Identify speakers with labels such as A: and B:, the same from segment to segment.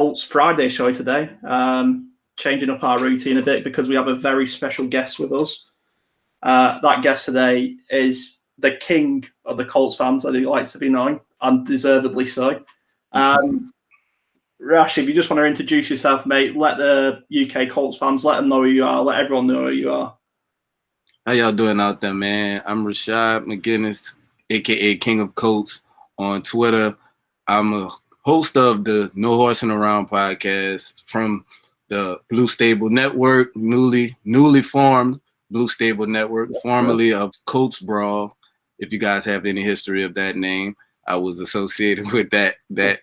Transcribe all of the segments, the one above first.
A: Colts Friday show today. Changing up our routine a bit because we have a very special guest with us. That guest today is the king of the Colts fans, as he likes to be known, and deservedly so. Rash, if you just want to introduce yourself, mate, let the UK Colts fans, let them know who you are, let everyone know who you are.
B: How y'all doing out there, man? I'm Rashaad Mcginnis, a.k.a. King of Colts on Twitter. I'm a host of the No Horsing Around podcast from the Blue Stable Network, newly formed Blue Stable Network, formerly of Colts Brawl. If you guys have any history of that name, I was associated with that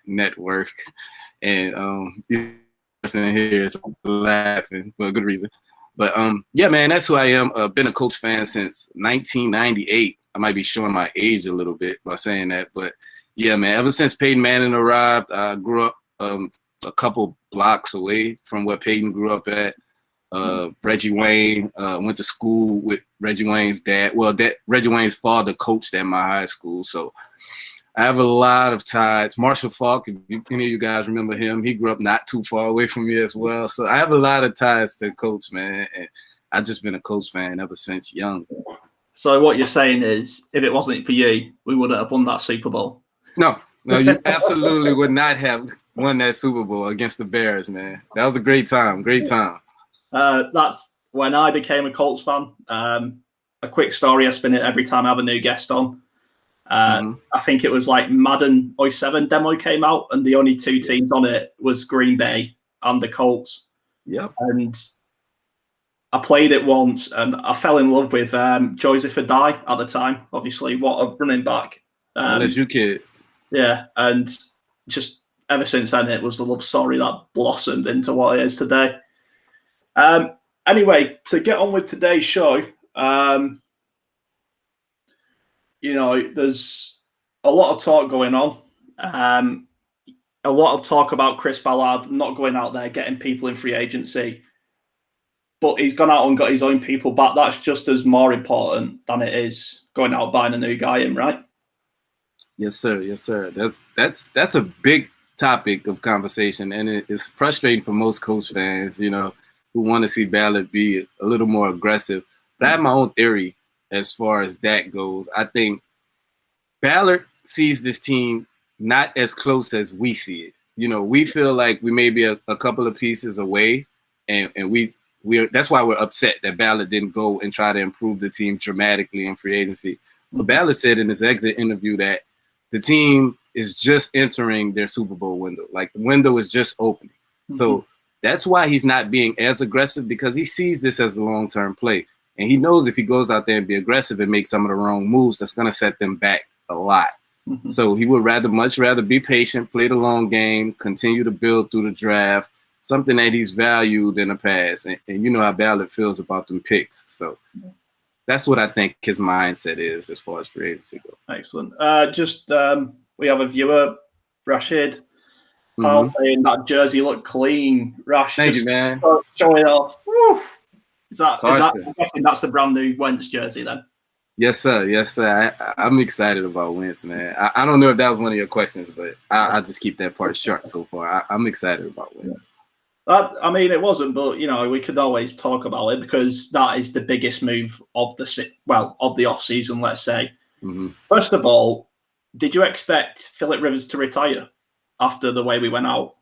B: network. And person here is laughing for a good reason. But yeah, man, that's who I am. Been a Colts fan since 1998. I might be showing my age a little bit by saying that, but yeah, man. Ever since Peyton Manning arrived, I grew up a couple blocks away from where Peyton grew up at. Reggie Wayne went to school with Reggie Wayne's dad. Well, Reggie Wayne's father coached at my high school, so I have a lot of ties. Marshall Faulk, if any of you guys remember him, he grew up not too far away from me as well. So I have a lot of ties to Colts, man. And I've just been a Colts fan ever since young.
A: So what you're saying is, if it wasn't for you, we wouldn't have won that Super Bowl.
B: No, you absolutely would not have won that Super Bowl against the Bears, man. That was a great time.
A: That's when I became a Colts fan. A quick story, I spin it every time I have a new guest on. I think it was like Madden 07 demo came out, and the only two teams on it was Green Bay and the Colts.
B: Yep.
A: And I played it once, and I fell in love with Joseph Adai at the time. Obviously, what a running back.
B: Unless you kid.
A: Yeah, and just ever since then, it was the love story that blossomed into what it is today. Anyway, to get on with today's show, there's a lot of talk going on. A lot of talk about Chris Ballard not going out there, getting people in free agency. But he's gone out and got his own people back. That's just as more important than it is going out buying a new guy in, right?
B: Yes, sir. Yes, sir. That's a big topic of conversation, and it's frustrating for most Colts fans, who want to see Ballard be a little more aggressive. But I have my own theory as far as that goes. I think Ballard sees this team not as close as we see it. We feel like we may be a couple of pieces away, and we're that's why we're upset that Ballard didn't go and try to improve the team dramatically in free agency. But Ballard said in his exit interview that the team is just entering their Super Bowl window. Like, the window is just opening. So that's why he's not being as aggressive, because he sees this as a long-term play. And he knows if he goes out there and be aggressive and make some of the wrong moves, that's going to set them back a lot. So he would much rather be patient, play the long game, continue to build through the draft, something that he's valued in the past. And you know how Ballard feels about them picks. So that's what I think his mindset is as far as free agency goes.
A: Excellent. We have a viewer, Rashaad, saying that jersey looked clean. Rash,
B: thank you, man.
A: Show it off. Woof. Is that I'm guessing that's the brand new Wentz jersey then?
B: Yes, sir. Yes, sir. I'm excited about Wentz, man. I don't know if that was one of your questions, but I'll just keep that part short so far. I'm excited about Wentz.
A: It wasn't, but we could always talk about it because that is the biggest move of the off season. Let's say. First of all, did you expect Phillip Rivers to retire after the way we went out?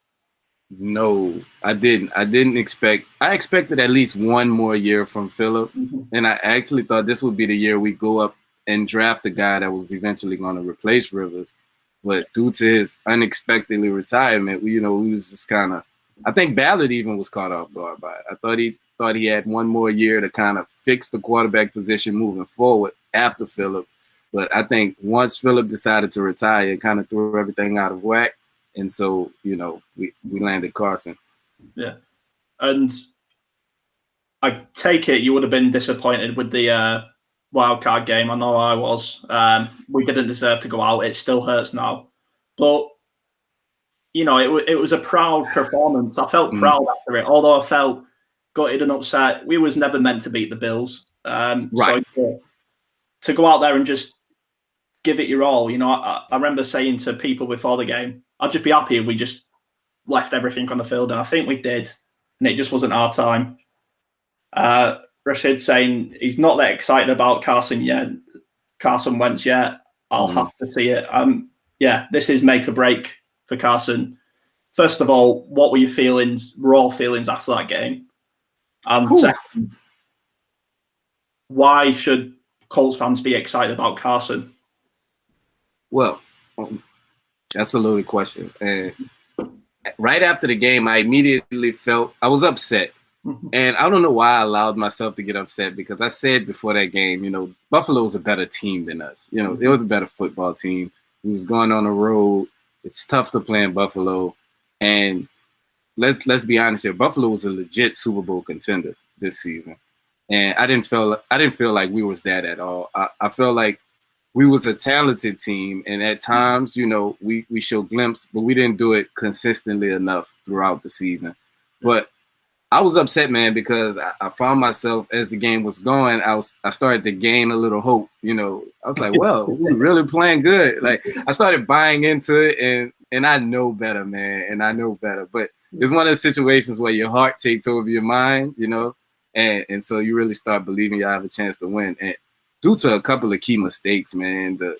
B: No, I didn't. I expected at least one more year from Phillip, and I actually thought this would be the year we go up and draft the guy that was eventually going to replace Rivers. But due to his unexpectedly retirement, we was just kind of. I think Ballard even was caught off guard by it. I thought he had one more year to kind of fix the quarterback position moving forward after Phillip. But I think once Phillip decided to retire, it kind of threw everything out of whack. And so, we landed Carson.
A: Yeah. And I take it you would have been disappointed with the wild card game. I know I was. We didn't deserve to go out. It still hurts now. But, it was a proud performance. I felt proud after it, although I felt gutted and upset. We was never meant to beat the Bills.
B: Right.
A: So to go out there and just give it your all, I remember saying to people before the game, I'd just be happy if we just left everything on the field, and I think we did, and it just wasn't our time. Rashaad saying he's not that excited about Carson Wentz yet. I'll have to see it. Yeah, this is make or break for Carson. First of all, what were your feelings, raw feelings after that game? And second, why should Colts fans be excited about Carson?
B: Well, that's a loaded question. And right after the game, I immediately felt I was upset. And I don't know why I allowed myself to get upset, because I said before that game, you know, Buffalo was a better team than us. You know, it was a better football team. We was going on the road. It's tough to play in Buffalo. And let's be honest here, Buffalo was a legit Super Bowl contender this season. And I didn't feel like we was that at all. I felt like we was a talented team, and at times, you know, we showed glimpses, but we didn't do it consistently enough throughout the season. But I was upset, man, because I found myself, as the game was going, I started to gain a little hope. You know, I was like, well, we're really playing good. Like, I started buying into it, and I know better, man, and I know better. But it's one of the situations where your heart takes over your mind, you know, and so you really start believing you have a chance to win. And due to a couple of key mistakes, man, the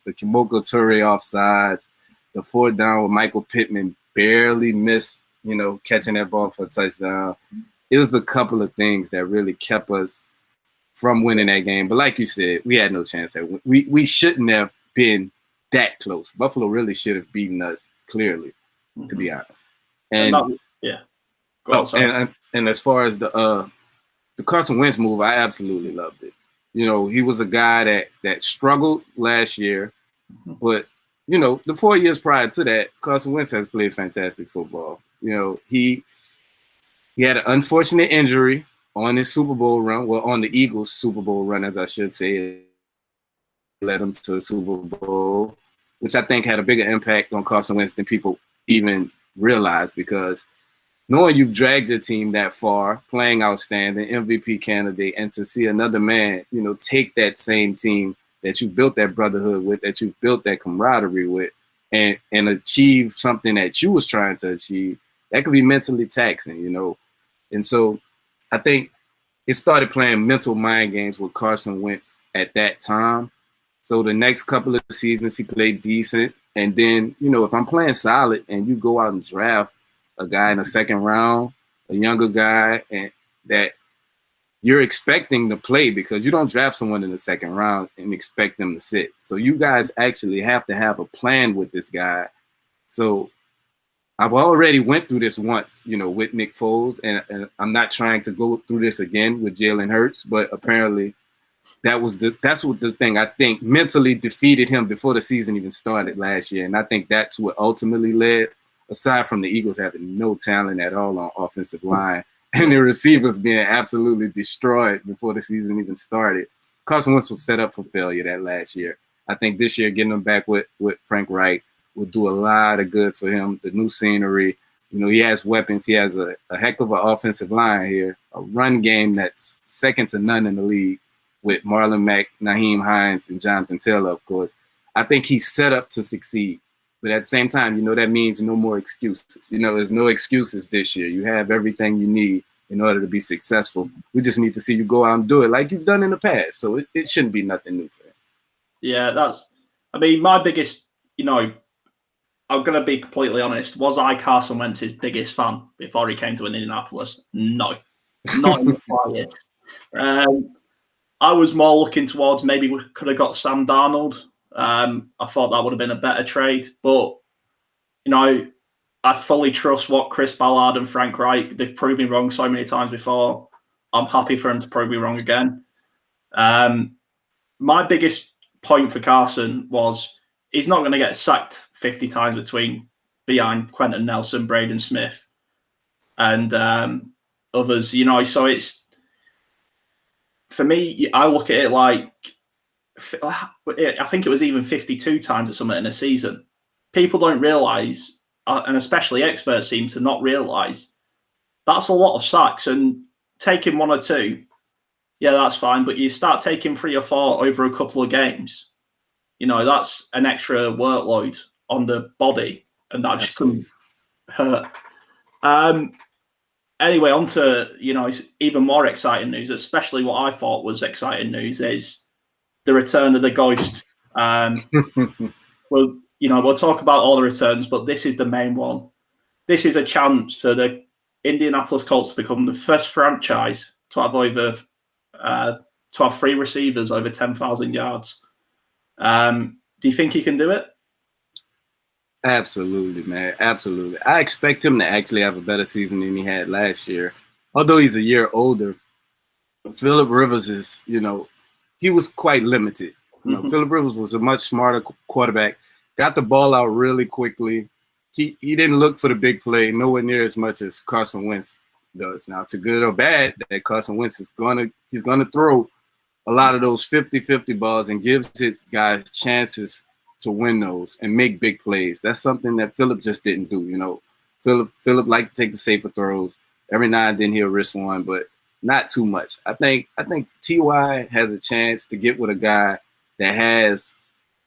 B: Kimoka Toure offsides, the 4th down with Michael Pittman barely missed, you know, catching that ball for a touchdown. It was a couple of things that really kept us from winning that game. But like you said, we had no chance at win. We shouldn't have been that close. Buffalo really should have beaten us clearly, to be honest. And and as far as the Carson Wentz move, I absolutely loved it. You know, he was a guy that struggled last year, but you know, the 4 years prior to that, Carson Wentz has played fantastic football. You know, he had an unfortunate injury on his Super Bowl run, well, on the Eagles' Super Bowl run, as I should say. It led him to the Super Bowl, which I think had a bigger impact on Carson Wentz than people even realize, because knowing you've dragged your team that far, playing outstanding, MVP candidate, and to see another man, you know, take that same team that you built that brotherhood with, that you built that camaraderie with, and achieve something that you was trying to achieve, that could be mentally taxing, you know. And so I think it started playing mental mind games with Carson Wentz at that time. So the next couple of seasons he played decent. And then, you know, if I'm playing solid and you go out and draft a guy in the 2nd round, a younger guy, and that you're expecting to play, because you don't draft someone in the 2nd round and expect them to sit. So you guys actually have to have a plan with this guy. So I've already went through this once, you know, with Nick Foles, and I'm not trying to go through this again with Jalen Hurts, but apparently that's what this thing I think mentally defeated him before the season even started last year. And I think that's what ultimately led, aside from the Eagles having no talent at all on offensive line and the receivers being absolutely destroyed before the season even started, Carson Wentz was set up for failure that last year. I think this year getting him back with Frank Reich will do a lot of good for him. The new scenery, you know, he has weapons. He has a heck of an offensive line here, a run game that's second to none in the league with Marlon Mack, Naheem Hines, and Jonathan Taylor, of course. I think he's set up to succeed. But at the same time, you know, that means no more excuses. You know, there's no excuses this year. You have everything you need in order to be successful. We just need to see you go out and do it like you've done in the past. So it shouldn't be nothing new for him.
A: Yeah, I mean, my biggest, you know, I'm going to be completely honest. Was I Carson Wentz's biggest fan before he came to Indianapolis? No, not in the slightest. I was more looking towards maybe we could have got Sam Darnold. I thought that would have been a better trade. But, you know, I fully trust what Chris Ballard and Frank Reich, they've proved me wrong so many times before. I'm happy for him to prove me wrong again. My biggest point for Carson was he's not going to get sacked 50 times behind Quentin Nelson, Braden Smith, and others. You know, so it's, for me, I look at it like, I think it was even 52 times or something in a season. People don't realise, and especially experts seem to not realise, that's a lot of sacks. And taking 1 or 2, yeah, that's fine. But you start taking 3 or 4 over a couple of games, you know, that's an extra workload on the body. And that hurt. Anyway, on to, even more exciting news, especially what I thought was exciting news is the return of the Ghost. We'll talk about all the returns, but this is the main one. This is a chance for the Indianapolis Colts to become the first franchise to have 3 receivers over 10,000 yards. Do you think he can do it?
B: Absolutely, man. Absolutely. I expect him to actually have a better season than he had last year. Although he's a year older, Phillip Rivers is, he was quite limited. Phillip Rivers was a much smarter quarterback, got the ball out really quickly. He didn't look for the big play nowhere near as much as Carson Wentz does. Now, to good or bad, that Carson Wentz he's gonna throw a lot of those 50-50 balls and gives it guys chances to win those and make big plays. That's something that Phillip just didn't do. Phillip liked to take the safer throws. Every now and then he'll risk one, but not too much. I think T.Y. has a chance to get with a guy that has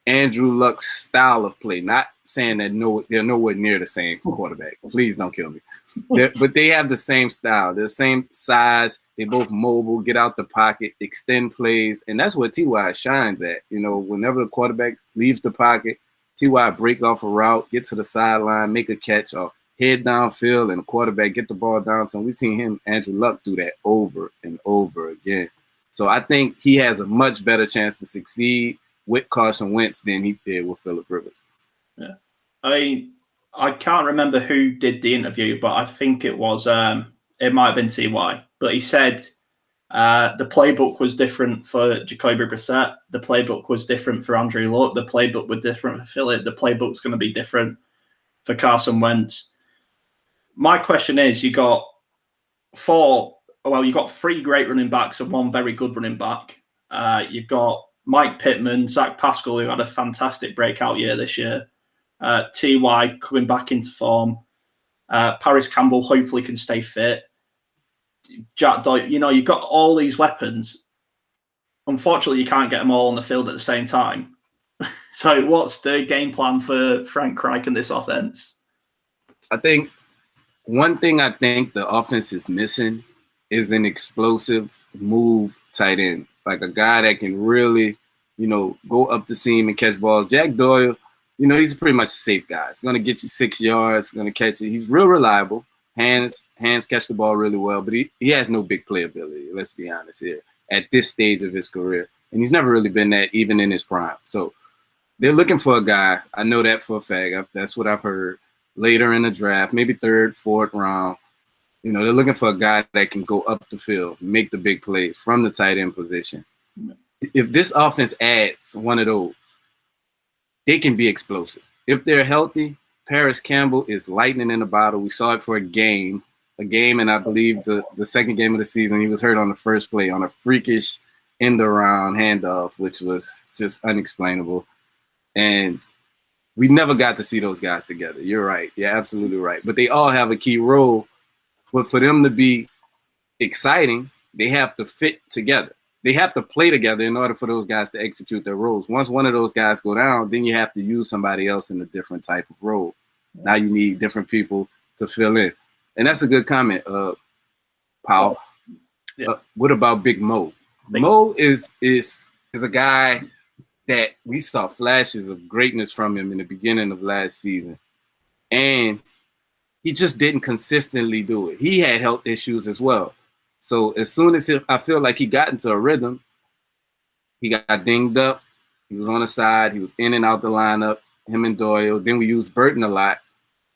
B: Andrew Luck's style of play. Not saying that they're nowhere near the same quarterback. Please don't kill me. But they have the same style. They're the same size. They both mobile, get out the pocket, extend plays, and that's what T.Y. shines at. Whenever the quarterback leaves the pocket, T.Y. break off a route, get to the sideline, make a catch, or head downfield, and the quarterback get the ball down to him. We've seen him, Andrew Luck, do that over and over again. So I think he has a much better chance to succeed with Carson Wentz than he did with Phillip Rivers.
A: Yeah. I can't remember who did the interview, but I think it was it might have been T.Y. But he said the playbook was different for Jacoby Brissett. The playbook was different for Andrew Luck. The playbook was different for Phillip. The playbook's going to be different for Carson Wentz. My question is, you got 3 great running backs and 1 very good running back. You've got Mike Pittman, Zach Pascal, who had a fantastic breakout year this year. T.Y. coming back into form. Paris Campbell hopefully can stay fit. Jack Doyle, you've got all these weapons. Unfortunately, you can't get them all on the field at the same time. So what's the game plan for Frank Reich and this offense?
B: I think one thing the offense is missing is an explosive move tight end, like a guy that can really, go up the seam and catch balls. Jack Doyle, he's pretty much a safe guy. He's going to get you 6 yards, going to catch it. He's real reliable. Hands catch the ball really well, but he has no big play ability, let's be honest here, at this stage of his career. And he's never really been that even in his prime. So they're looking for a guy. I know that for a fact. That's what I've heard. Later in the draft, maybe 3rd, 4th round. They're looking for a guy that can go up the field, make the big plays from the tight end position. If this offense adds one of those, they can be explosive. If they're healthy, Paris Campbell is lightning in a bottle. We saw it for a game, and I believe the second game of the season, he was hurt on the first play on a freakish end-around handoff, which was just unexplainable. And we never got to see those guys together. You're right. You're absolutely right. But they all have a key role. But for them to be exciting, they have to fit together. They have to play together in order for those guys to execute their roles. Once one of those guys go down, then you have to use somebody else in a different type of role. Now you need different people to fill in. And that's a good comment, Paul.
A: Yeah.
B: What about Big Mo? Mo is a guy that we saw flashes of greatness from him in the beginning of last season. And he just didn't consistently do it. He had health issues as well. So as soon as I feel like he got into a rhythm, he got dinged up. He was on the side. He was in and out the lineup, him and Doyle. Then we used Burton a lot,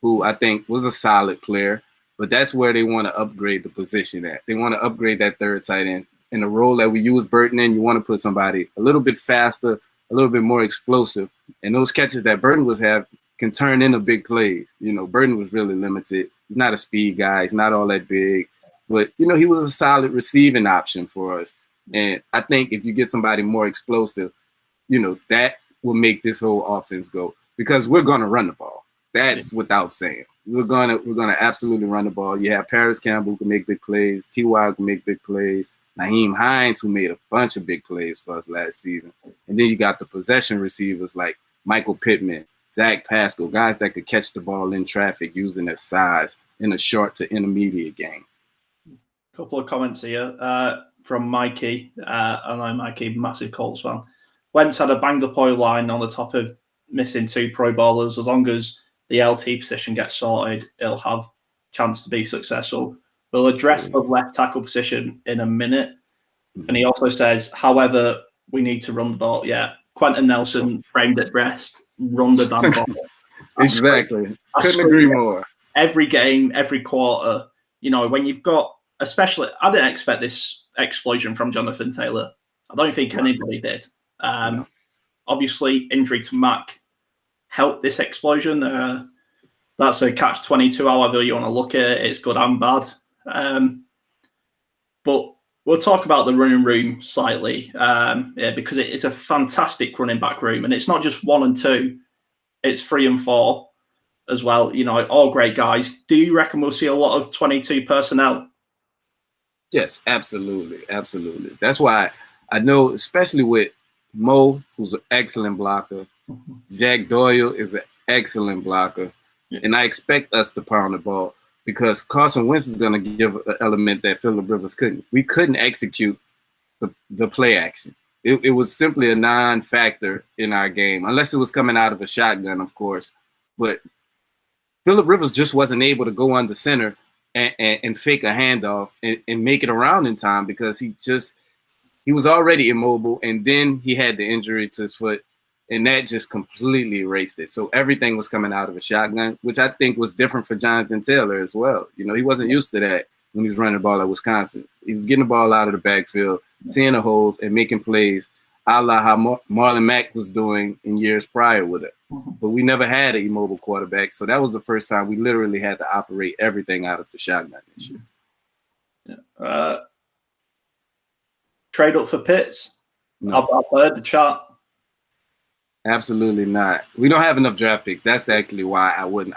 B: who I think was a solid player. But that's where they want to upgrade the position at. They want to upgrade that third tight end. In the role that we use Burton in, you want to put somebody a little bit faster, a little bit more explosive. And those catches that Burton was having can turn into big plays. Burton was really limited. He's not a speed guy. He's not all that big. But, he was a solid receiving option for us. And I think if you get somebody more explosive, that will make this whole offense go. Because we're going to run the ball. That's without saying. We're gonna absolutely run the ball. You have Paris Campbell who can make big plays. T.Y. who can make big plays. Naheem Hines, who made a bunch of big plays for us last season. And then you got the possession receivers like Michael Pittman, Zach Pascal, guys that could catch the ball in traffic using their size in a short to intermediate game.
A: Couple of comments here from Mikey. I know Mikey, massive Colts fan. Wentz had a banged up oil line on the top of missing 2 Pro Bowlers. As long as the LT position gets sorted, it'll have chance to be successful. We'll address the left tackle position in a minute. And he also says, however, we need to run the ball. Yeah, Quentin Nelson framed it best. Run the damn ball.
B: Exactly. Couldn't agree more.
A: Every game, every quarter, when you've got, especially, I didn't expect this explosion from Jonathan Taylor. I don't think anybody did. No. Obviously, injury to Mac helped this explosion. That's a catch-22, however you want to look at it. It's good and bad. But we'll talk about the running room slightly, because it is a fantastic running back room. And it's not just 1 and 2, it's 3 and 4 as well. All great guys. Do you reckon we'll see a lot of 22 personnel?
B: Yes, absolutely. Absolutely. That's why I know, especially with Mo, who's an excellent blocker. Jack Doyle is an excellent blocker. And I expect us to pound the ball because Carson Wentz is going to give an element that Phillip Rivers couldn't. We couldn't execute the play action. It was simply a non-factor in our game, unless it was coming out of a shotgun, of course. But Phillip Rivers just wasn't able to go under center and fake a handoff and make it around in time because he was already immobile, and then he had the injury to his foot, and that just completely erased it. So everything was coming out of a shotgun, which I think was different for Jonathan Taylor as well. He wasn't used to that when he was running the ball at Wisconsin. He was getting the ball out of the backfield, seeing the holes, and making plays a la how Marlon Mack was doing in years prior with it. But we never had an immobile quarterback, so that was the first time we literally had to operate everything out of the shotgun this year.
A: Yeah. Trade up for Pitts?
B: No.
A: I've heard the chat.
B: Absolutely not. We don't have enough draft picks. That's actually why I wouldn't.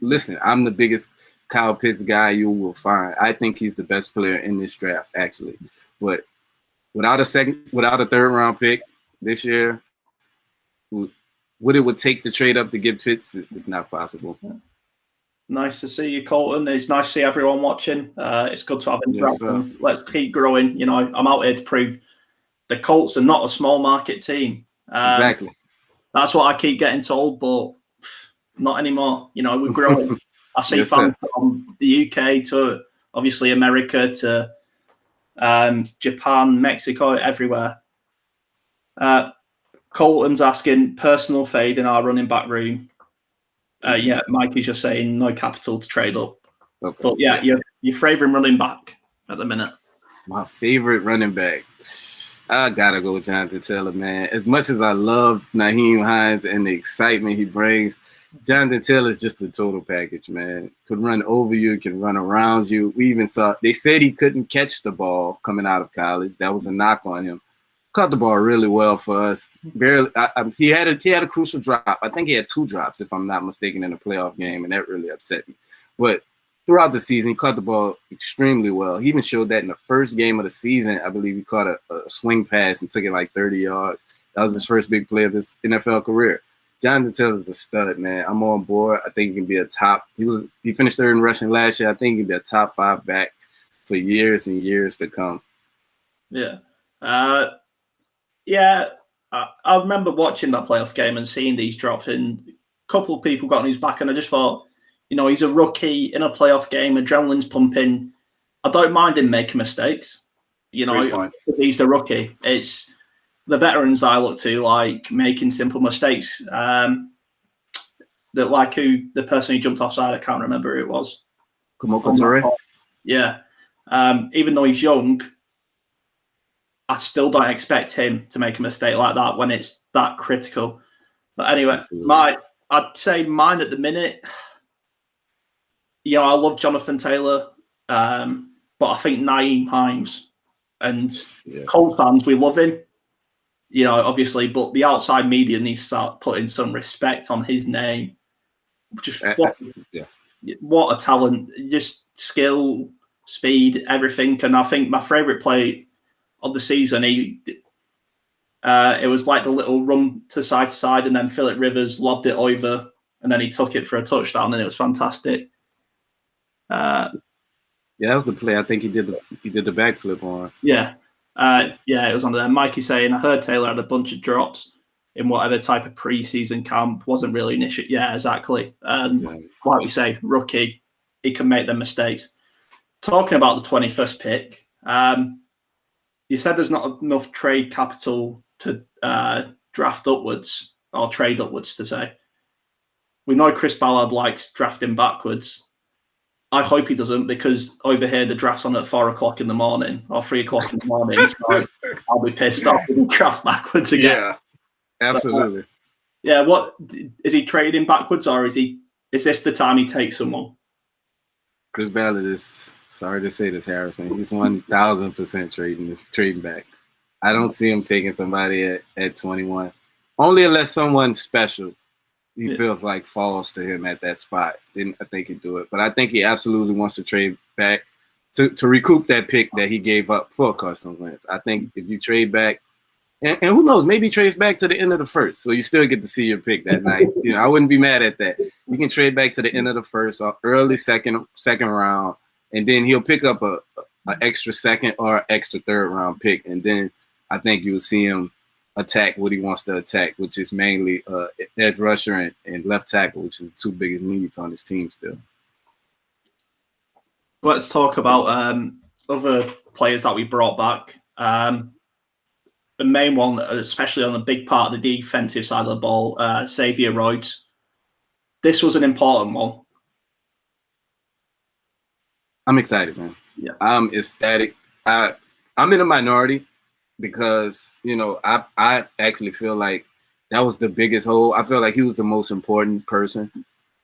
B: Listen, I'm the biggest Kyle Pitts guy you will find. I think he's the best player in this draft, actually. But without a 3rd round pick this year, what it would take to trade up to get Pitts, it's not possible.
A: Nice to see you, Colton. It's nice to see everyone watching. It's good to have interaction. Yes, let's keep growing. I'm out here to prove the Colts are not a small market team.
B: Exactly.
A: That's what I keep getting told, but not anymore. We're growing. I see fans from the UK to obviously America to Japan, Mexico, everywhere. Colton's asking personal fade in our running back room. Yeah, Mike is just saying no capital to trade up. Okay. But yeah, your favorite running back at the minute.
B: My favorite running back. I gotta go with Jonathan Taylor, man. As much as I love Nyheim Hines and the excitement he brings, Jonathan Taylor is just a total package, man. Could run over you, can run around you. We even saw they said he couldn't catch the ball coming out of college. That was a knock on him. Caught the ball really well for us. Barely. He had a crucial drop. I think he had 2 drops, if I'm not mistaken, in a playoff game, and that really upset me. But throughout the season, he caught the ball extremely well. He even showed that in the first game of the season. I believe he caught a swing pass and took it like 30 yards. That was his first big play of his NFL career. Jonathan Taylor's a stud, man. I'm on board. I think he can be a top. He finished 3rd in rushing last year. I think he can be a top 5 back for years and years to come.
A: Yeah. Yeah, I remember watching that playoff game and seeing these drops, and a couple of people got on his back, and I just thought, he's a rookie in a playoff game, adrenaline's pumping. I don't mind him making mistakes. He's the rookie. It's the veterans I look to, like making simple mistakes. That like the person who jumped offside, I can't remember who it was. Yeah. Even though he's young, I still don't expect him to make a mistake like that when it's that critical. But anyway, I'd say mine at the minute, I love Jonathan Taylor, but I think Nyheim Hines and Colts fans, we love him, obviously, but the outside media needs to start putting some respect on his name. Just what a talent, just skill, speed, everything. And I think my favourite play of the season, It was like the little run to side, and then Philip Rivers lobbed it over, and then he took it for a touchdown, and it was fantastic.
B: Yeah, that was the play. I think he did the backflip on.
A: Yeah, it was on there. Mikey saying, I heard Taylor had a bunch of drops in whatever type of preseason camp. Wasn't really an issue. Yeah, exactly. Like we say, rookie, he can make them mistakes. Talking about the 21st pick, you said there's not enough trade capital to draft upwards or trade upwards to say. We know Chris Ballard likes drafting backwards. I hope he doesn't, because over here the draft's on at 4 o'clock in the morning or 3 o'clock in the morning. So I'll be pissed off if he drafts backwards again.
B: Yeah, absolutely.
A: But, what is he trading backwards, or is this the time he takes someone?
B: Chris Ballard is, sorry to say this, Harrison, he's 1,000% trading back. I don't see him taking somebody at 21, only unless someone special he feels like falls to him at that spot. Then I think he'd do it. But I think he absolutely wants to trade back to recoup that pick that he gave up for Carson Wentz. I think if you trade back, and who knows, maybe he trades back to the end of the first, so you still get to see your pick that night. I wouldn't be mad at that. You can trade back to the end of the first or early second round, and then he'll pick up a extra second or extra third round pick, and then I think you'll see him attack what he wants to attack, which is mainly edge rusher and left tackle, which is the two biggest needs on his team still.
A: Let's talk about other players that we brought back. The main one, especially on the big part of the defensive side of the ball, Xavier Rhodes. This was an important one.
B: I'm excited, man.
A: Yeah.
B: I'm ecstatic. I'm in a minority because, I actually feel like that was the biggest hole. I feel like he was the most important person,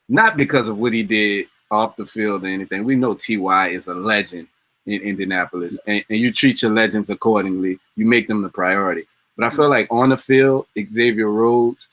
B: not because of what he did off the field or anything. We know T.Y. is a legend in Indianapolis, and you treat your legends accordingly. You make them the priority. But I feel like on the field, Xavier Rhodes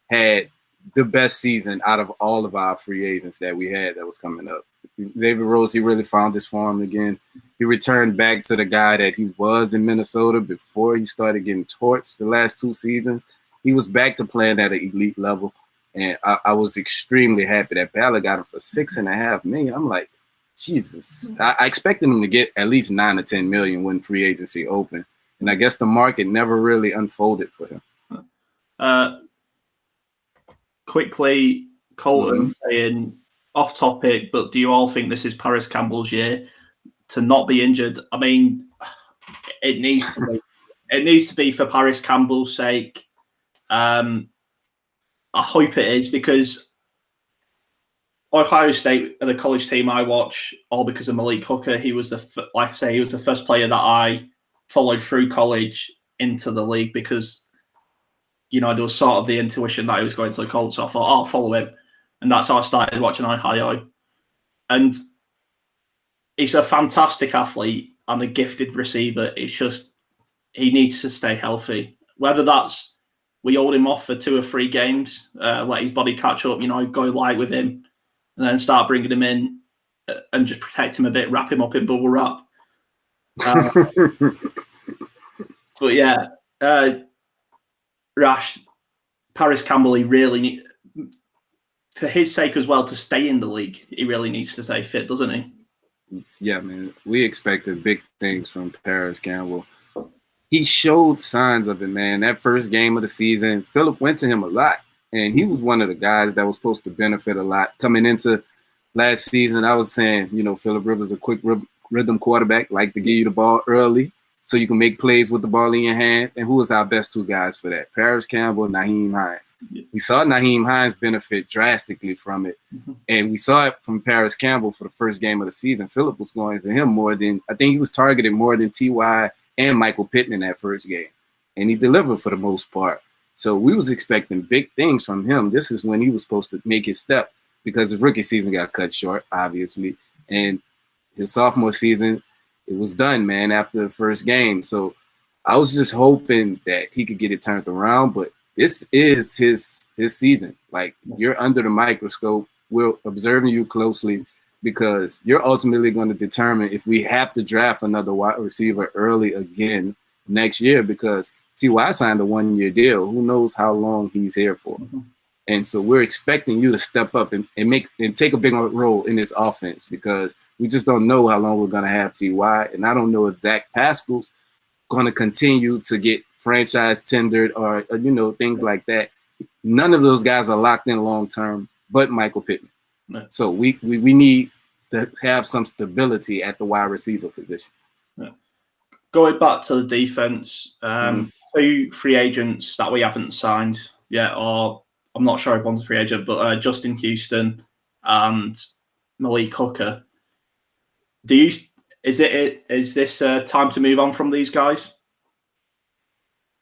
B: had the best season out of all of our free agents that we had that was coming up. Xavier Rhodes, he really found his form again. He returned back to the guy that he was in Minnesota before he started getting torched the last 2 seasons. He was back to playing at an elite level, and I was extremely happy that Ballard got him for $6.5 million. I'm like, Jesus. I expected him to get at least $9 or $10 million when free agency opened, and I guess the market never really unfolded for him.
A: Quickly, Colton saying, off topic, but do you all think this is Paris Campbell's year to not be injured? I mean, it needs to be. It needs to be for Paris Campbell's sake. I hope it is, because Ohio State, the college team I watch, all because of Malik Hooker. He was he was the first player that I followed through college into the league, because there was sort of the intuition that he was going to the Colts. So I thought, I'll follow him. And that's how I started watching Ohio. And he's a fantastic athlete and a gifted receiver. It's just, he needs to stay healthy. Whether that's, we hold him off for 2 or 3 games, let his body catch up, go light with him, and then start bringing him in and just protect him a bit, wrap him up in bubble wrap. But yeah, Paris Campbell, he really needs, for his sake as well, to stay in the league, he really needs to stay fit, doesn't he?
B: Yeah, man. We expected big things from Paris Campbell. He showed signs of it, man. That first game of the season, Philip went to him a lot, and he was one of the guys that was supposed to benefit a lot. Coming into last season, I was saying, Philip Rivers, a quick rhythm quarterback, like to give you the ball early so you can make plays with the ball in your hands. And who was our best 2 guys for that? Paris Campbell, Nyheim Hines. Yeah. We saw Nyheim Hines benefit drastically from it. Mm-hmm. And we saw it from Paris Campbell for the first game of the season. Philip was going to him more than, I think he was targeted more than T.Y. and Michael Pittman that first game. And he delivered for the most part. So we was expecting big things from him. This is when he was supposed to make his step, because his rookie season got cut short, obviously. And his sophomore season, it was done, man, after the first game. So I was just hoping that he could get it turned around, but this is his season. Like, you're under the microscope. We're observing you closely, because you're ultimately going to determine if we have to draft another wide receiver early again next year, because T.Y. signed a 1-year deal. Who knows how long he's here for?
A: Mm-hmm.
B: And so we're expecting you to step up and take a bigger role in this offense, because we just don't know how long we're going to have T.Y. And I don't know if Zach Pascal's going to continue to get franchise tendered or things like that. None of those guys are locked in long term, but Michael Pittman.
A: No.
B: So we need to have some stability at the wide receiver position.
A: No. Going back to the defense, 2 free agents that we haven't signed yet, or I'm not sure if one's a free agent, but Justin Houston and Malik Hooker. Is this time to move on from these guys?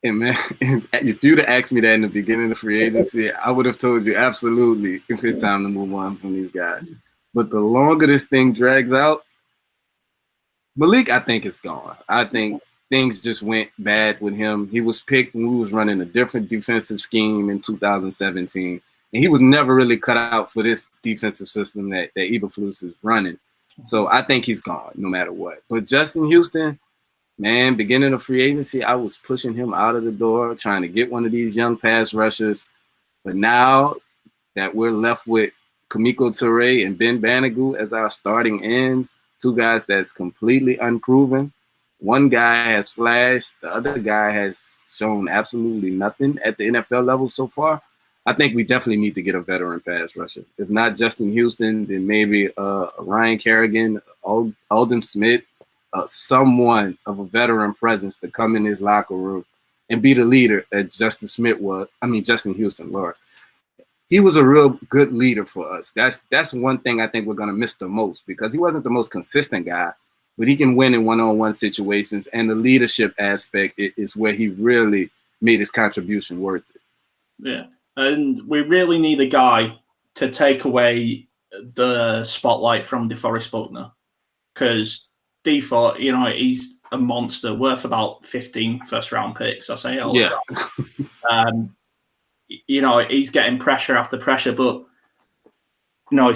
B: And man, if you'd have asked me that in the beginning of free agency, I would have told you absolutely if it's time to move on from these guys. But the longer this thing drags out, Malik, I think, is gone. I think things just went bad with him. He was picked when we was running a different defensive scheme in 2017, and he was never really cut out for this defensive system that Eberflus is running. So I think he's gone no matter what. But Justin Houston, man, beginning of free agency, I was pushing him out of the door, trying to get one of these young pass rushers. But now that we're left with Kamiko Toure and Ben Banogu as our starting ends, 2 guys that's completely unproven. One guy has flashed. The other guy has shown absolutely nothing at the NFL level so far. I think we definitely need to get a veteran pass rusher. If not Justin Houston, then maybe Ryan Kerrigan, Alden Smith, someone of a veteran presence to come in his locker room and be the leader that Justin Houston, Lord. He was a real good leader for us. That's one thing I think we're going to miss the most, because he wasn't the most consistent guy, but he can win in one-on-one situations, and the leadership aspect is where he really made his contribution worth it. Yeah.
A: And we really need a guy to take away the spotlight from DeForest Buckner, because DeForest, he's a monster worth about 15 first-round picks. I say all the time. He's getting pressure after pressure, but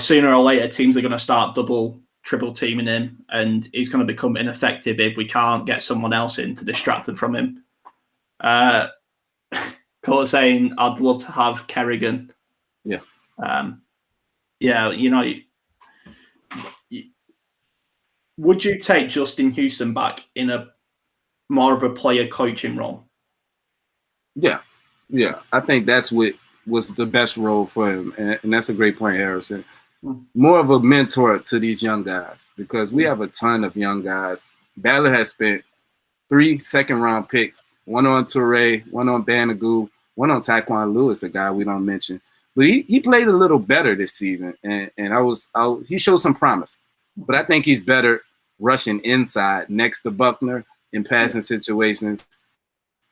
A: sooner or later teams are going to start double, triple teaming him, and he's going to become ineffective if we can't get someone else in to distract him from him. Cole saying I'd love to have Kerrigan.
B: Yeah.
A: Would you take Justin Houston back in a more of a player coaching role?
B: Yeah. I think that's what was the best role for him, and that's a great point, Harrison. More of a mentor to these young guys, because we have a ton of young guys. Ballard has spent 3 second-round picks, one on Toure, one on Banogu, one on Tyquan Lewis, a guy we don't mention. But he played a little better this season, and he showed some promise. But I think he's better rushing inside next to Buckner in passing situations.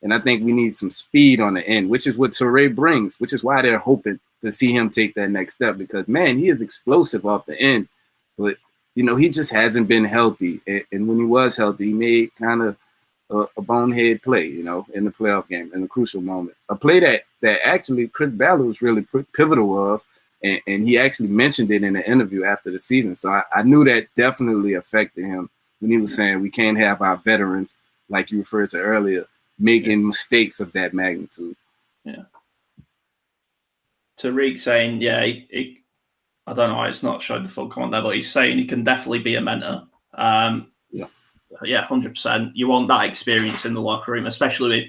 B: And I think we need some speed on the end, which is what Toure brings, which is why they're hoping to see him take that next step, because, man, he is explosive off the end. But, he just hasn't been healthy. And when he was healthy, he made kind of a bonehead play, in the playoff game, in a crucial moment. A play that actually Chris Ballard was really pivotal of, and he actually mentioned it in an interview after the season. So I knew that definitely affected him when he was saying we can't have our veterans, like you referred to earlier, making mistakes of that magnitude.
A: Yeah. Tariq saying, I don't know, it's not showed the full comment there, but he's saying he can definitely be a mentor. 100%. You want that experience in the locker room, especially with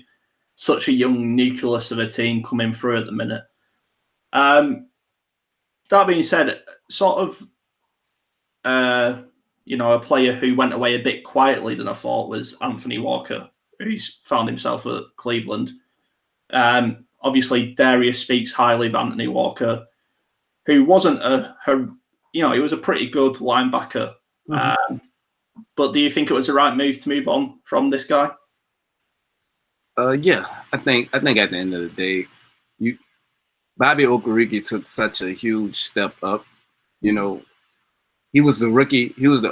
A: such a young nucleus of a team coming through at the minute. That being said, sort of, a player who went away a bit quietly than I thought was Anthony Walker, who's found himself at Cleveland. Obviously, Darius speaks highly of Anthony Walker, who wasn't he was a pretty good linebacker. Mm-hmm. But do you think it was the right move to move on from this guy?
B: Yeah, I think at the end of the day, Bobby Okereke took such a huge step up. He was the rookie. He was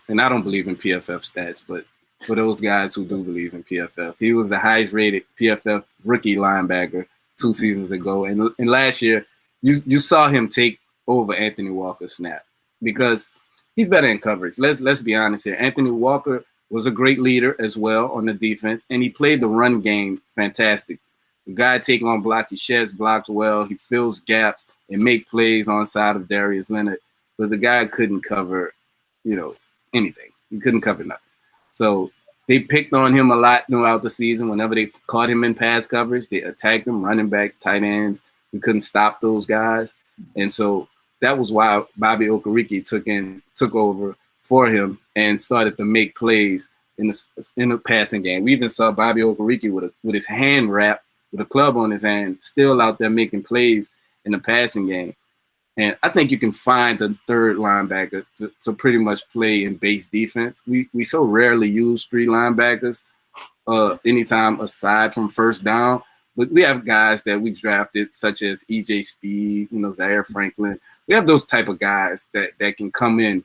B: and I don't believe in PFF stats, but for those guys who do believe in PFF, he was the highest rated PFF rookie linebacker 2 seasons ago. And last year, you saw him take over Anthony Walker's snap, because he's better in coverage. Let's be honest here. Anthony Walker was a great leader as well on the defense, and he played the run game fantastic. The guy taking on block, he sheds blocks well, he fills gaps and make plays on side of Darius Leonard, but the guy couldn't cover, anything. He couldn't cover nothing. So they picked on him a lot throughout the season. Whenever they caught him in pass coverage, they attacked him, running backs, tight ends. We couldn't stop those guys. And so that was why Bobby Okereke took over for him and started to make plays in the passing game. We even saw Bobby Okereke with his hand wrapped, with a club on his hand, still out there making plays in the passing game. And I think you can find a third linebacker to pretty much play in base defense. We so rarely use three linebackers anytime aside from first down. But we have guys that we drafted, such as E.J. Speed, Zaire Franklin. We have those type of guys that can come in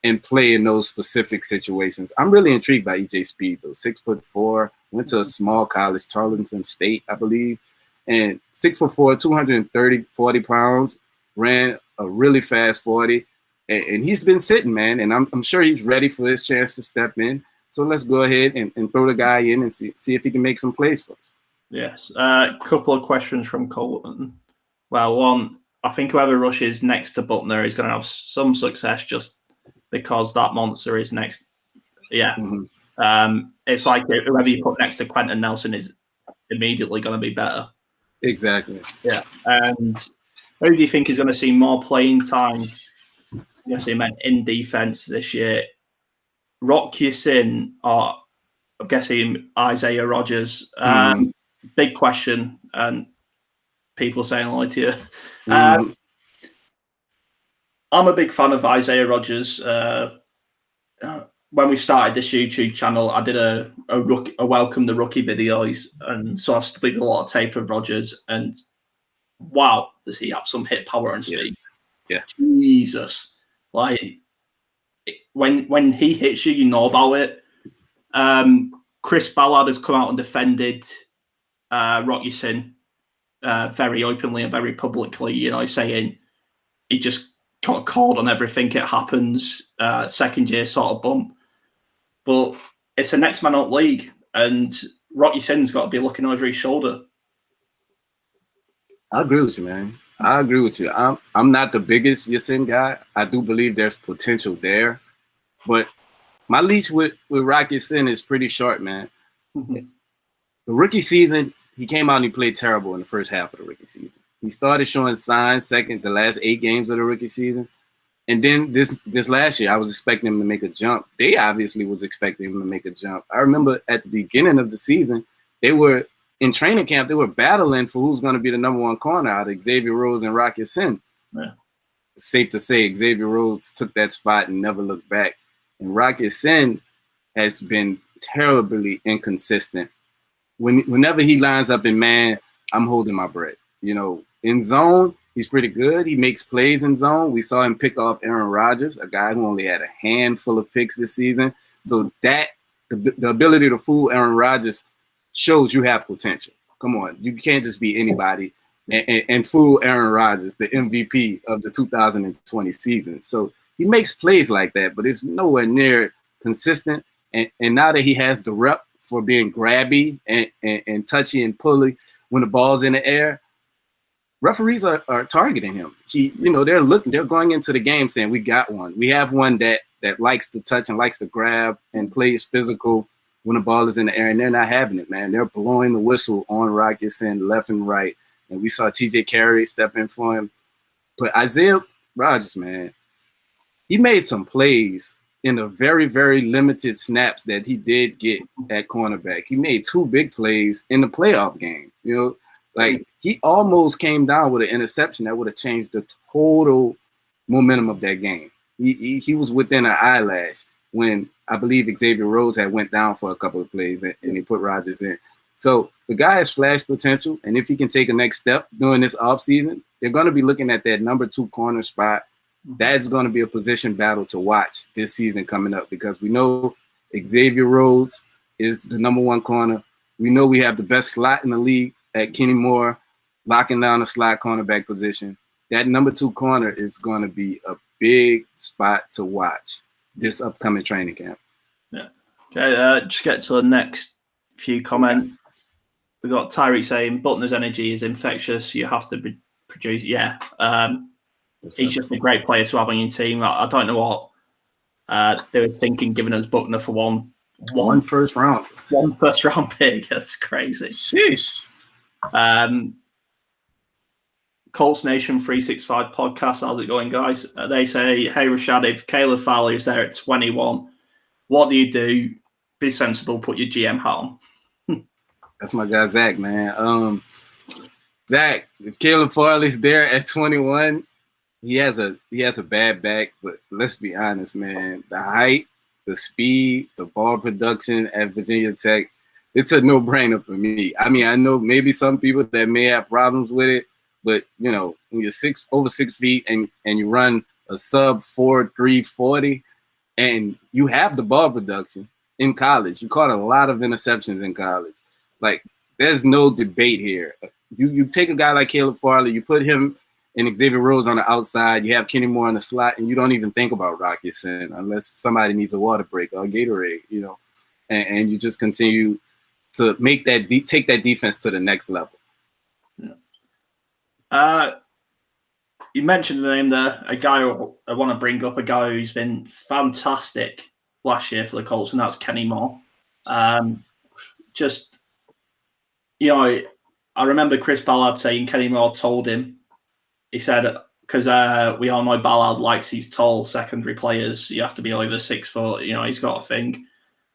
B: and play in those specific situations. I'm really intrigued by E.J. Speed, though. 6'4", went to a small college, Tarleton State, I believe. And 6'4", 230, 40 pounds, ran a really fast 40. And he's been sitting, man. And I'm sure he's ready for his chance to step in. So let's go ahead and throw the guy in and see if he can make some plays for us.
A: Yes. A couple of questions from Colton. Well, one, I think whoever rushes next to Butner is going to have some success just because that monster is next. Yeah. Mm-hmm. It's like whoever you put next to Quentin Nelson is immediately going to be better.
B: Exactly.
A: Yeah. And who do you think is going to see more playing time? I guess he meant in defense this year. Rock Ya-Sin or I'm guessing Isaiah Rodgers. Big question, and people saying hello to you. I'm a big fan of Isaiah Rodgers. When we started this YouTube channel, I did a welcome the rookie videos, and so I studied a lot of tape of Rodgers, and wow, does he have some hit power and speed?
B: Yeah.
A: Jesus, like when he hits you, you know about it. Chris Ballard has come out and defended Rock Ya-Sin very openly and very publicly, saying he just got called on everything. It happens, second year sort of bump. But it's a next man up league, and Rock Ya-Sin's got to be looking over his shoulder.
B: I agree with you, man. I agree with you. I'm not the biggest Ya-Sin guy. I do believe there's potential there. But my leash with Rock Ya-Sin is pretty short, man. Mm-hmm. The rookie season, he came out and he played terrible in the first half of the rookie season. He started showing signs the last 8 games of the rookie season. And then this last year, I was expecting him to make a jump. They obviously was expecting him to make a jump. I remember at the beginning of the season, they were in training camp, they were battling for who's going to be the number 1 corner out of Xavier Rhodes and Rock Ya-Sin. Yeah. It's safe to say Xavier Rhodes took that spot and never looked back. And Rock Ya-Sin has been terribly inconsistent. Whenever he lines up in man, I'm holding my breath. In zone, he's pretty good. He makes plays in zone. We saw him pick off Aaron Rodgers, a guy who only had a handful of picks this season. So that the ability to fool Aaron Rodgers shows you have potential. Come on, you can't just be anybody and fool Aaron Rodgers, the MVP of the 2020 season. So he makes plays like that, but it's nowhere near consistent. And now that he has the rep for being grabby and touchy and pully when the ball's in the air, referees are targeting him. They're going into the game saying, we got one. We have one that likes to touch and likes to grab and plays physical when the ball is in the air, and they're not having it, man. They're blowing the whistle on Rock Ya-Sin left and right. And we saw TJ Carey step in for him. But Isaiah Rodgers, man, he made some plays in the very, very limited snaps that he did get at cornerback. He made 2 big plays in the playoff game. He almost came down with an interception that would have changed the total momentum of that game. He was within an eyelash when I believe Xavier Rhodes had went down for a couple of plays and he put Rodgers in. So the guy has flash potential, and if he can take a next step during this offseason, they're going to be looking at that number 2 corner spot. That's going to be a position battle to watch this season coming up, because we know Xavier Rhodes is the number 1 corner. We know we have the best slot in the league at Kenny Moore, locking down the slot cornerback position. That number 2 corner is going to be a big spot to watch this upcoming training camp.
A: Yeah. Okay, just get to the next few comments. We got Tyreek saying Butler's energy is infectious. You have to produce. Yeah, he's just a great player to have on your team. I don't know what they were thinking, giving us Buckner for
B: one first round
A: pick. That's crazy.
B: Sheesh.
A: Colts Nation 365 podcast. How's it going, guys? They say, hey, Rashaad, if Caleb Farley is there at 21, what do you do? Be sensible, put your GM hat on.
B: That's my guy, Zach, man. Zach, if Caleb Farley's there at 21, he has a bad back, but let's be honest, man. The height, the speed, the ball production at Virginia Tech, it's a no-brainer for me. I mean, I know maybe some people that may have problems with it, but you know, when you're over 6 feet and you run a sub 4.3 40, and you have the ball production in college. You caught a lot of interceptions in college. Like, there's no debate here. You take a guy like Caleb Farley, you put him and Xavier Rhodes on the outside, you have Kenny Moore in the slot, and you don't even think about Rocket Sin unless somebody needs a water break or a Gatorade, you know, and you just continue to make that take that defense to the next level.
A: Yeah. You mentioned the name there, a guy I want to bring up, a guy who's been fantastic last year for the Colts, and that's Kenny Moore. Just, you know, I remember Chris Ballard saying Kenny Moore told him, he said, because we all know Ballard likes these tall secondary players. You have to be over 6 foot. You know, he's got a thing.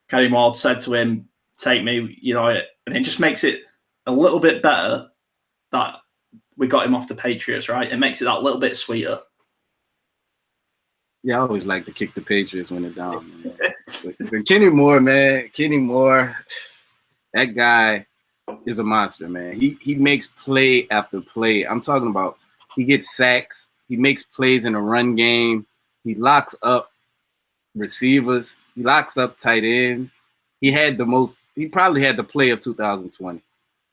A: Kenny Moore said to him, take me, you know, and it just makes it a little bit better that we got him off the Patriots, right? It makes it that little bit sweeter.
B: Yeah, I always like to kick the Patriots when they're down, man. but Kenny Moore, man, that guy is a monster, man. He makes play after play. I'm talking about he gets sacks. He makes plays in the run game. He locks up receivers. He locks up tight ends. He probably had the play of 2020.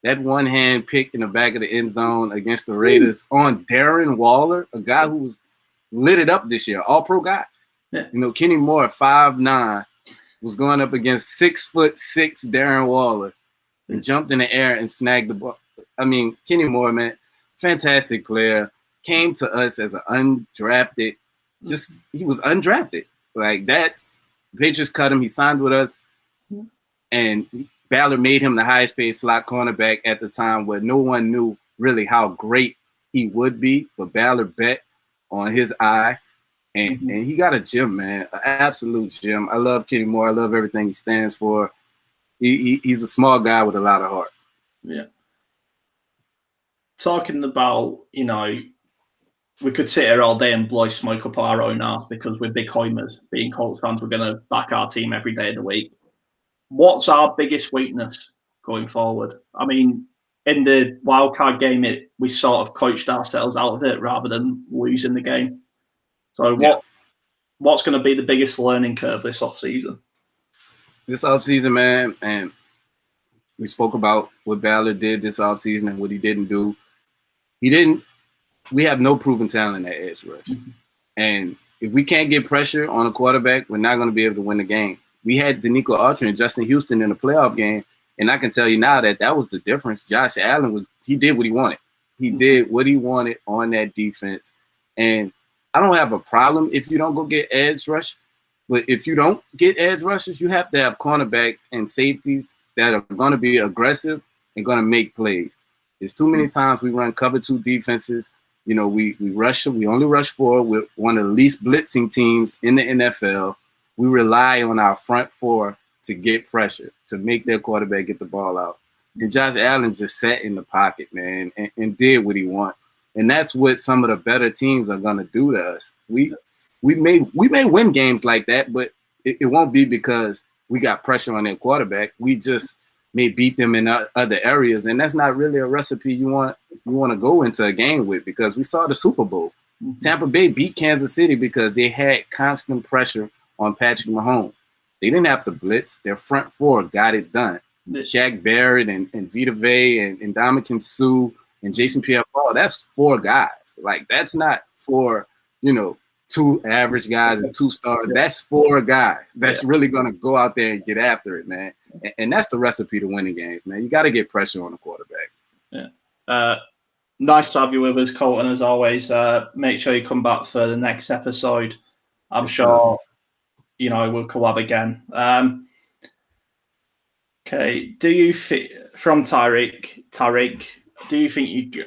B: That one-hand pick in the back of the end zone against the Raiders on Darren Waller, a guy who was lit it up this year, all-pro guy. Yeah. You know, Kenny Moore, 5'9", was going up against 6'6" Darren Waller and jumped in the air and snagged the ball. I mean, Kenny Moore, man, fantastic player. Came to us as an undrafted, he was undrafted. Like, Patriots cut him. He signed with us, and Ballard made him the highest paid slot cornerback at the time where no one knew really how great he would be, but Ballard bet on his eye, and he got a gem, man, an absolute gem. I love Kenny Moore. I love everything he stands for. He's a small guy with a lot of heart.
A: Yeah. Talking about, you know, we could sit here all day and blow smoke up our own ass because we're big Hoimers. Being Colts fans, we're going to back our team every day of the week. What's our biggest weakness going forward? I mean, in the wildcard game, we sort of coached ourselves out of it rather than losing the game. So what's going to be the biggest learning curve this offseason?
B: This offseason, man, and we spoke about what Ballard did this offseason and what he didn't do. We have no proven talent at edge rush. And if we can't get pressure on a quarterback, we're not going to be able to win the game. We had Danico Autry and Justin Houston in the playoff game, and I can tell you now that was the difference. Josh Allen he did what he wanted. He did what he wanted on that defense. And I don't have a problem if you don't go get edge rush, but if you don't get edge rushes, you have to have cornerbacks and safeties that are going to be aggressive and going to make plays. There's too many times we run cover 2 defenses. You know, we only rush 4. We're one of the least blitzing teams in the NFL. We rely on our front 4 to get pressure, to make their quarterback get the ball out. And Josh Allen just sat in the pocket, man, and did what he wanted. And that's what some of the better teams are going to do to us. We may win games like that, but it won't be because we got pressure on their quarterback. We just may beat them in other areas, and that's not really a recipe you want to go into a game with, because we saw the Super Bowl. Tampa Bay beat Kansas City because they had constant pressure on Patrick Mahomes. They didn't have to blitz. Their front 4 got it done. Shaq Barrett and Vita Vea and Ndamukong Suh and Jason Pierre-Paul, that's 4 guys. Like, that's not for, 2 2 average guys and 2 stars. That's 4 guys that's really going to go out there and get after it, man. And that's the recipe to winning games, man. You got to get pressure on the quarterback.
A: Yeah. Nice to have you with us, Colton, as always. Make sure you come back for the next episode. I'm sure, we'll collab again. Okay. Do you from Tariq, do you think you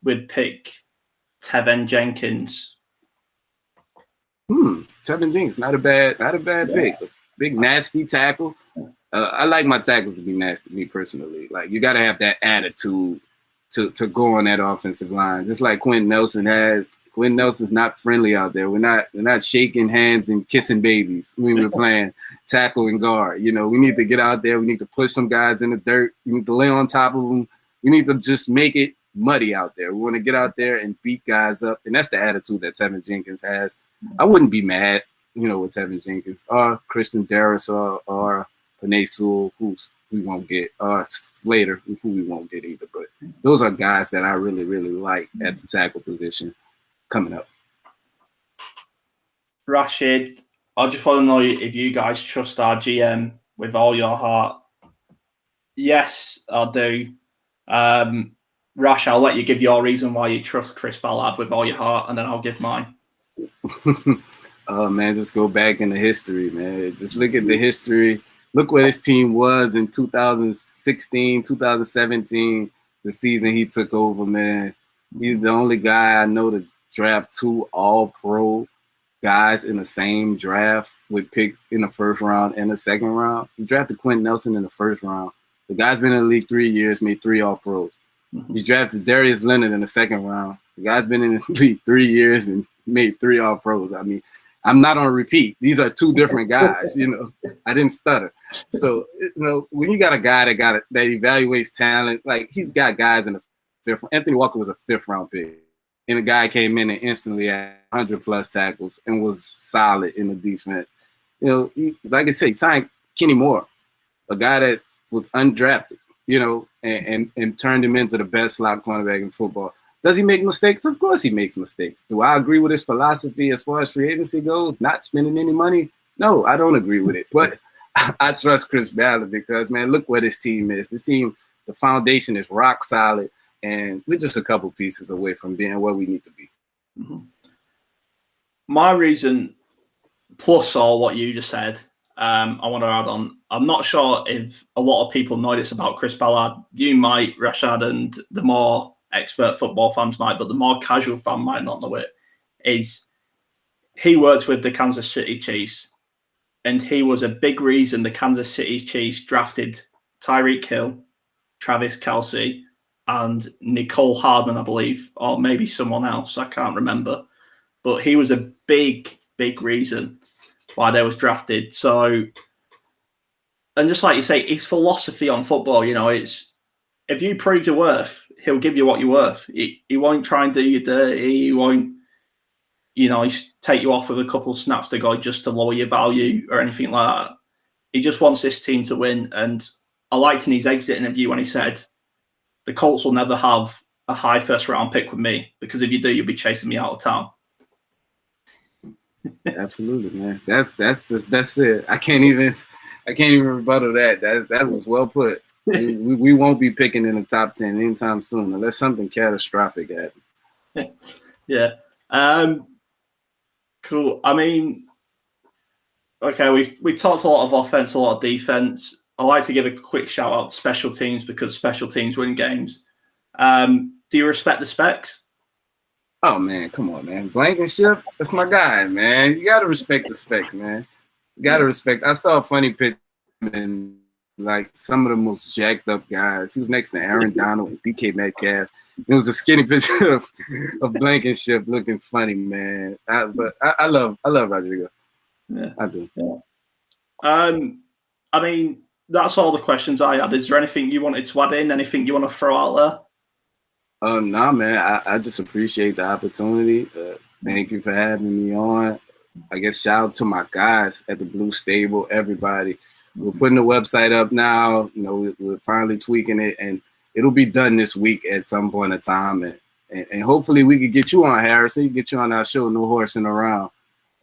A: would pick Tevin Jenkins?
B: Tevin Jenkins, not a bad pick. Big nasty tackle. I like my tackles to be nasty, me personally. Like, you got to have that attitude to go on that offensive line, just like Quentin Nelson has. Quentin Nelson's not friendly out there. We're not shaking hands and kissing babies when we're playing tackle and guard. We need to get out there. We need to push some guys in the dirt. We need to lay on top of them. We need to just make it muddy out there. We want to get out there and beat guys up, and that's the attitude that Tevin Jenkins has. I wouldn't be mad, with Tevin Jenkins or Christian Darris or Panay Sewell, who we won't get, or Slater, who we won't get either. But those are guys that I really, really like at the tackle position coming up.
A: Rashaad, I just want to know if you guys trust our GM with all your heart. Yes, I do. Rash, I'll let you give your reason why you trust Chris Ballard with all your heart, and then I'll give mine.
B: Oh, man, just go back in the history, man. Just look at the history. Look where this team was in 2016, 2017, the season he took over, man. He's the only guy I know to draft 2 all-pro guys in the same draft with picks in the first round and the second round. He drafted Quentin Nelson in the first round. The guy's been in the league 3 years, made 3 all-pros. He's drafted Darius Leonard in the second round. The guy's been in the league 3 years and made 3 all-pros. I mean, I'm not on repeat. These are 2 different guys, I didn't stutter. So, when you got a guy that evaluates talent, like he's got guys in the 5th. Anthony Walker was a 5th round pick. And a guy came in and instantly had 100+ tackles and was solid in the defense. Like I said, he signed Kenny Moore, a guy that was undrafted, and turned him into the best slot cornerback in football. Does he make mistakes? Of course he makes mistakes. Do I agree with his philosophy as far as free agency goes, not spending any money? No, I don't agree with it. But I trust Chris Ballard because, man, look where this team is. This team, the foundation is rock solid, and we're just a couple pieces away from being where we need to be.
A: Mm-hmm. My reason, plus all what you just said, I want to add on. I'm not sure if a lot of people know this about Chris Ballard. You might, Rashaad, and the more expert football fans might, but the more casual fan might not know it, is he worked with the Kansas City Chiefs, and he was a big reason the Kansas City Chiefs drafted Tyreek Hill, Travis Kelce, and Nicole Hardman, I believe, or maybe someone else. I can't remember. But he was a big, big reason why they was drafted. So, and just like you say, his philosophy on football, it's if you prove your worth, he'll give you what you're worth. He won't try and do you dirty. He won't, take you off with a couple of snaps to go just to lower your value or anything like that. He just wants this team to win. And I liked in his exit interview when he said, the Colts will never have a high first-round pick with me because if you do, you'll be chasing me out of town.
B: Absolutely, man. That's it. I can't even rebuttal that. That was well put. We won't be picking in the top 10 anytime soon unless something catastrophic happens.
A: Yeah. Cool. I mean, okay, we talked a lot of offense, a lot of defense. I like to give a quick shout out to special teams because special teams win games. Do you respect the specs?
B: Oh, man, come on, man. Blankenship, that's my guy, man. You got to respect the specs, man. You got to respect. I saw a funny picture and like some of the most jacked up guys. He was next to Aaron Donald and DK Metcalf. It was a skinny picture of Blankenship looking funny, man. But I love Rodrigo.
A: Yeah,
B: I do.
A: Yeah. I mean, that's all the questions I had. Is there anything you wanted to add in? Anything you want to throw out there?
B: Nah, man. I just appreciate the opportunity. Thank you for having me on. I guess shout out to my guys at the Blue Stable, everybody. We're putting the website up now. We're finally tweaking it, and it'll be done this week at some point in time. And And hopefully we could get you on, Harrison. Get you on our show, No Horsing Around.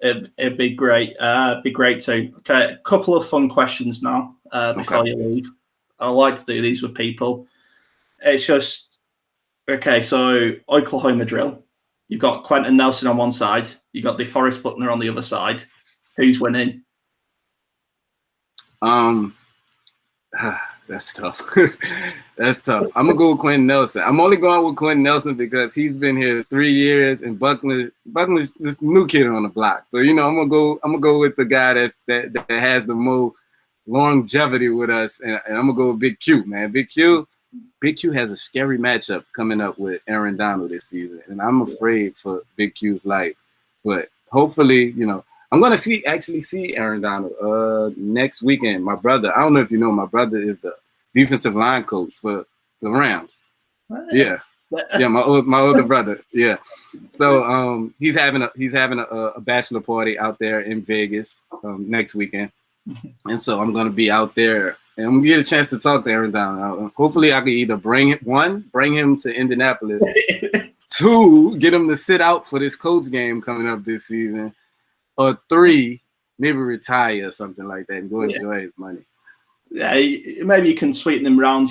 A: It'd be great. It'd be great too. Okay, a couple of fun questions now before you leave. I like to do these with people. It's just, okay, so Oklahoma drill. You've got Quentin Nelson on one side. You've got DeForest Buckner on the other side. Who's winning?
B: That's tough. That's tough. I'm gonna go with Quentin Nelson. I'm only going with Quentin Nelson because he's been here 3 years, and Buckner's just new kid on the block. So I'm gonna go with the guy that has the most longevity with us, and I'm gonna go with Big Q, man. Big Q has a scary matchup coming up with Aaron Donald this season, and I'm afraid for Big Q's life. But hopefully, I'm gonna actually see Aaron Donald next weekend. My brother, I don't know if you know, my brother is the defensive line coach for the Rams. Yeah, my older brother. Yeah, so he's having a bachelor party out there in Vegas next weekend, and so I'm gonna be out there and I'm gonna get a chance to talk to Aaron Donald. Hopefully, I can either bring him to Indianapolis, 2, get him to sit out for this Colts game coming up this season. Or 3, maybe retire or something like that and go enjoy his money.
A: Yeah, maybe you can sweeten them round,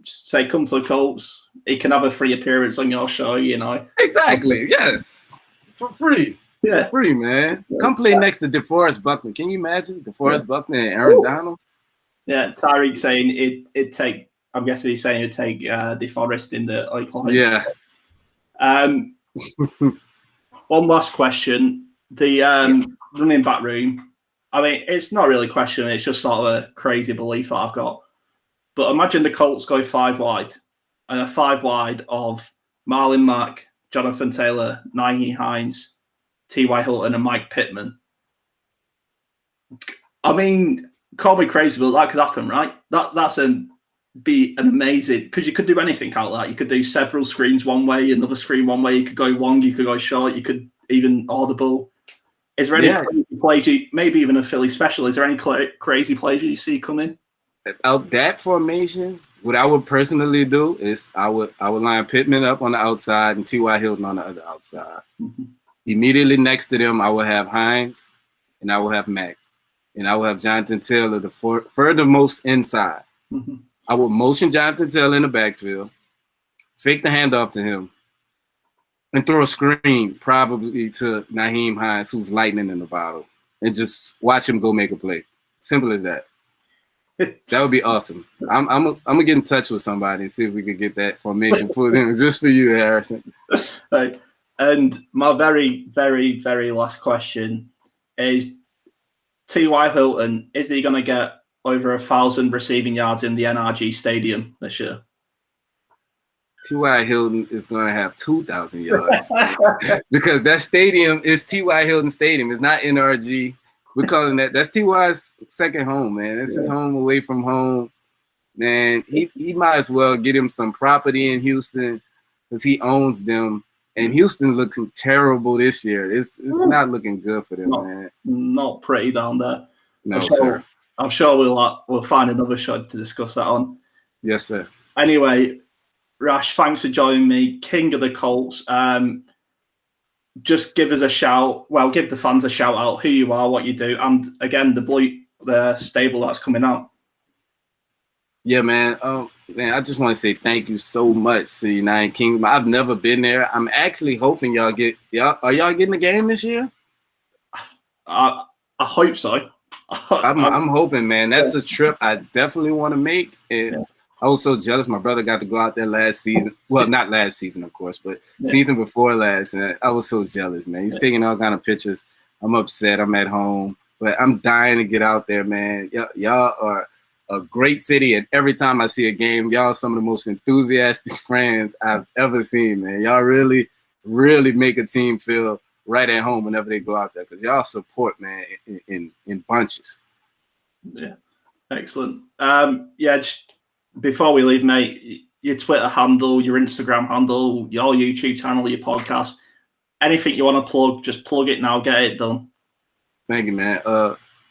A: say come to the Colts. He can have a free appearance on your show,
B: Exactly, yes. For free.
A: Yeah.
B: For free, man. Come play next to DeForest Buckner. Can you imagine DeForest Buckner and Aaron Donald?
A: Yeah, Tyreek saying it'd take, I'm guessing he's saying it'd take DeForest in the Oklahoma.
B: Yeah.
A: One last question. The running back room, I mean, it's not really a question. It's just sort of a crazy belief that I've got. But imagine the Colts go 5 wide, and a 5 wide of Marlon Mack, Jonathan Taylor, Nyheim Hines, T.Y. Hilton, and Mike Pittman. I mean, call me crazy, but that could happen, right? Be an amazing, because you could do anything out of that. You could do several screens one way, another screen one way. You could go long, you could go short, you could even audible. Is there any crazy plays, maybe even a Philly special? Is there any crazy plays you see coming?
B: Out that formation, what I would personally do is I would line Pittman up on the outside and T.Y. Hilton on the other outside. Mm-hmm. Immediately next to them, I would have Hines and I would have Mack. And I would have Jonathan Taylor the furthermost inside. Mm-hmm. I would motion Jonathan Taylor in the backfield, fake the handoff to him, and throw a screen probably to Nyheim Hines, who's lightning in the bottle, and just watch him go make a play. Simple as that. That would be awesome. I'm gonna get in touch with somebody and see if we could get that formation pulled in just for you, Harrison.
A: Right. And my very, very, very last question is: T.Y. Hilton, is he going to get over 1,000 receiving yards in the NRG Stadium this year?
B: T.Y. Hilton is going to have 2,000 yards because that stadium is T.Y. Hilton Stadium. It's not NRG. We're calling that's T.Y.'s second home, man. It's his home away from home. Man, he might as well get him some property in Houston because he owns them. And Houston looking terrible this year. It's not looking good for them, man.
A: Not pretty down there.
B: No, sir.
A: I'm sure we'll find another show to discuss that on.
B: Yes, sir.
A: Anyway, Rash, thanks for joining me, King of the Colts. Just give us a shout. Well, give the fans a shout out who you are, what you do, and again the stable that's coming out.
B: Yeah, man. Man, I just want to say thank you so much to United Kingdom. I've never been there. I'm actually hoping y'all are y'all getting the game this year?
A: I hope so.
B: I'm hoping, man. That's a trip I definitely want to make. And I was so jealous. My brother got to go out there last season. Well, not last season, of course, but season before last. And I was so jealous, man. He's taking all kind of pictures. I'm upset. I'm at home, but I'm dying to get out there, man. Y'all are a great city, and every time I see a game, y'all are some of the most enthusiastic fans I've ever seen, man. Y'all really, really make a team feel right at home whenever they go out there because y'all support, man, in bunches.
A: Yeah, excellent. Just before we leave, mate, your Twitter handle, your Instagram handle, your YouTube channel, your podcast, anything you want to plug, just plug it now, get it done.
B: Thank you, man.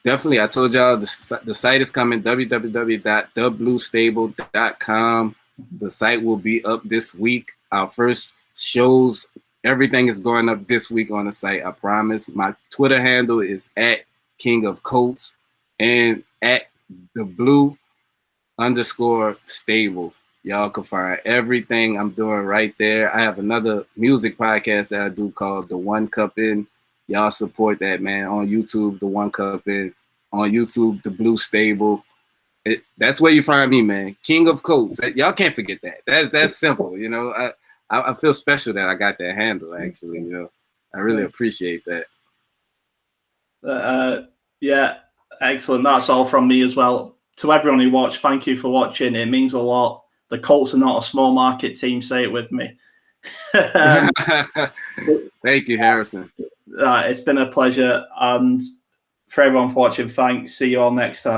B: Definitely, I told y'all the site is coming, www.thebluestable.com. The site will be up this week. Our first shows. Everything is going up this week on the site. I promise. My Twitter handle is at King of Colts and at the blue_stable. Y'all can find everything I'm doing right there. I have another music podcast that I do called The One Cup In. Y'all support that, man. On YouTube, The One Cup In. On YouTube, The Blue Stable. That's where you find me, man. King of Colts. Y'all can't forget that. That's simple. You know, I feel special that I got that handle, actually. You know, I really appreciate that.
A: Yeah, excellent. That's all from me as well. To everyone who watched, thank you for watching. It means a lot. The Colts are not a small market team. Say it with me.
B: Thank you, Harrison.
A: It's been a pleasure. And for everyone for watching, thanks. See you all next time.